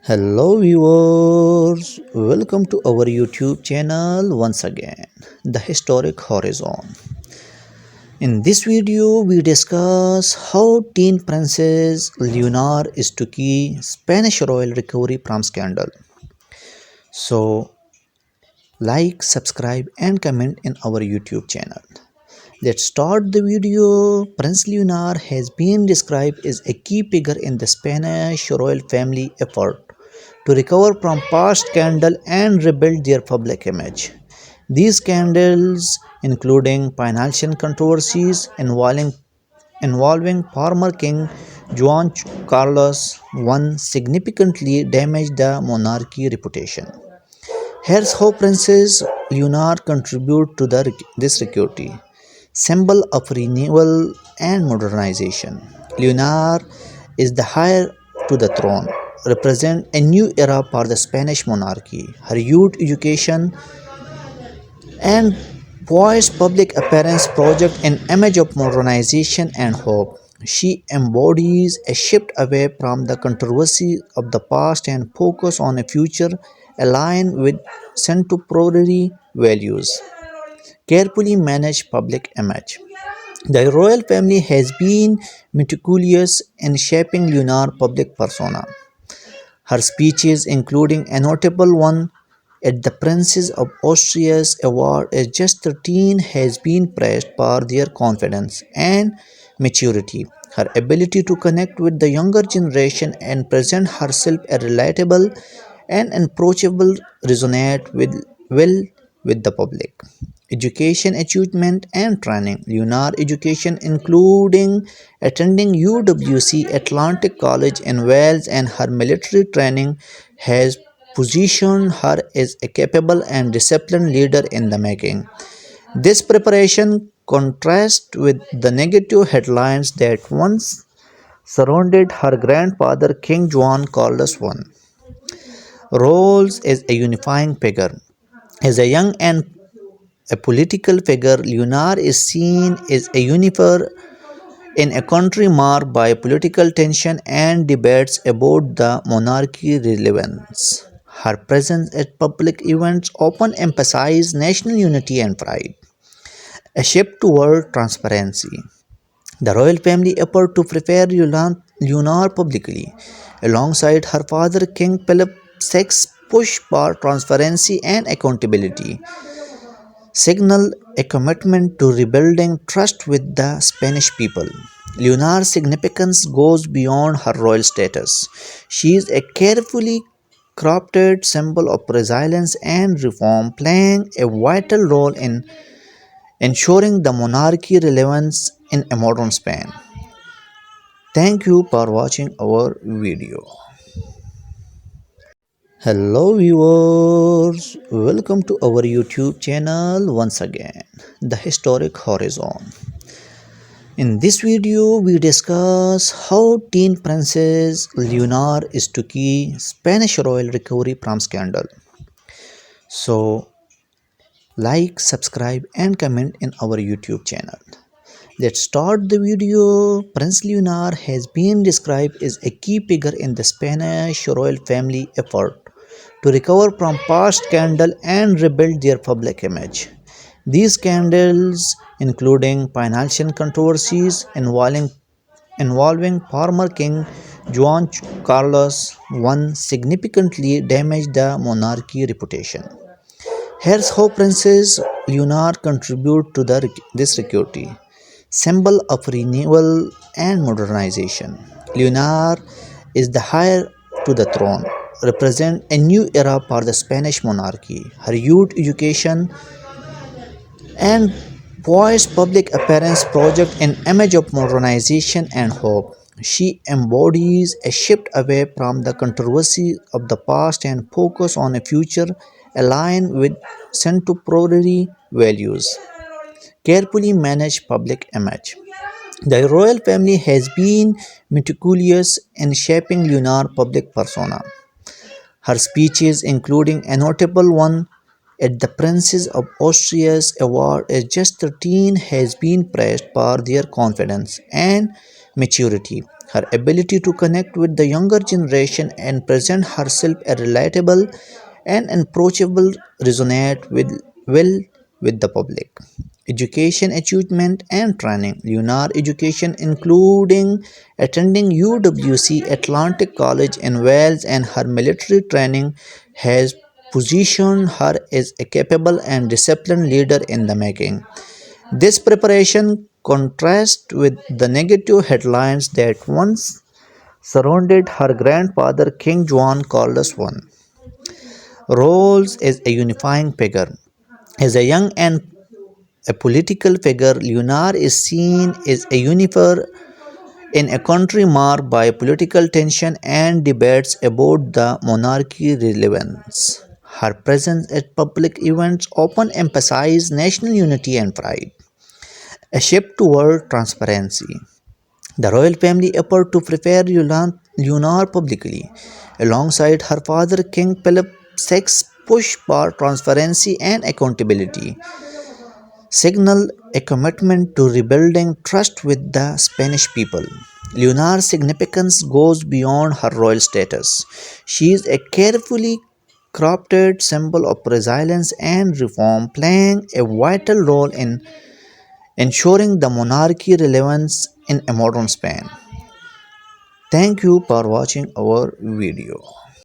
Hello viewers, welcome to our YouTube channel once again, The Historic Horizon. In this video, we discuss how teen Princess Leonor is to key Spanish royal recovery from scandal. So, like, subscribe and comment in our YouTube channel. Let's start the video. Prince Leonor has been described as a key figure in the Spanish royal family effort to recover from past scandal and rebuild their public image. These scandals, including financial controversies involving former King Juan Carlos I, significantly damaged the monarchy reputation. Here's how Princess Leonor contributed to this security, symbol of renewal and modernization. Leonor is the heir to the throne, represent a new era for the Spanish monarchy. Her youth education and poised public appearance project an image of modernization and hope. She embodies a shift away from the controversy of the past and focus on a future aligned with contemporary values. Carefully managed public image. The royal family has been meticulous in shaping Leonar's public persona. Her speeches, including a notable one at the Princess of Asturias award at just 13, has been praised for their confidence and maturity. Her ability to connect with the younger generation and present herself as relatable and approachable resonate well with the public. Education achievement and training. Lunar education, including attending UWC Atlantic College in Wales and her military training, has positioned her as a capable and disciplined leader in the making. This preparation contrasts with the negative headlines that once surrounded her grandfather King Juan Carlos I. Roles as a unifying figure. As a young and a political figure, Leonor is seen as a unifier in a country marked by political tension and debates about the monarchy relevance. Her presence at public events often emphasizes national unity and pride, a shift toward transparency. The royal family effort to prepare Leonor publicly, alongside her father King Philip VI, push for transparency and accountability, signal a commitment to rebuilding trust with the Spanish people. Leonor's significance goes beyond her royal status. She is a carefully crafted symbol of resilience and reform, playing a vital role in ensuring the monarchy relevance in a modern Spain. Thank you for watching our video. Hello viewers, welcome to our YouTube channel once again, The Historic Horizon. In this video, we discuss how teen Princess Leonor is to key Spanish royal recovery from scandal. So, like, subscribe and comment in our YouTube channel. Let's start the video. Prince Leonor has been described as a key figure in the Spanish royal family effort to recover from past scandal and rebuild their public image. These scandals, including financial controversies involving former King Juan Carlos I, significantly damaged the monarchy reputation. Here's how Princess Leonor contributed to this security, symbol of renewal and modernization. Leonor is the heir to the throne, represent a new era for the Spanish monarchy. Her youth education and poised public appearance project an image of modernization and hope. She embodies a shift away from the controversy of the past and focus on a future aligned with contemporary values. Carefully managed public image. The royal family has been meticulous in shaping Leonar's public persona. Her speeches, including a notable one at the Princess of Austria's award at just 13, has been praised for their confidence and maturity. Her ability to connect with the younger generation and present herself as relatable and approachable resonate well with the public. Education achievement and training. Lunar education, including attending UWC Atlantic College in Wales and her military training, has positioned her as a capable and disciplined leader in the making. This preparation contrasts with the negative headlines that once surrounded her grandfather King Juan Carlos I. Roles as a unifying figure. As a young and a political figure, Leonor is seen as a unifier in a country marked by political tension and debates about the monarchy relevance. Her presence at public events often emphasizes national unity and pride. A shift toward transparency. The royal family effort to prepare Leonor publicly, alongside her father King Philip VI's push for transparency and accountability, signal a commitment to rebuilding trust with the Spanish people. Leonor's significance goes beyond her royal status. She is a carefully crafted symbol of resilience and reform, playing a vital role in ensuring the monarchy relevance in a modern Spain. Thank you for watching our video.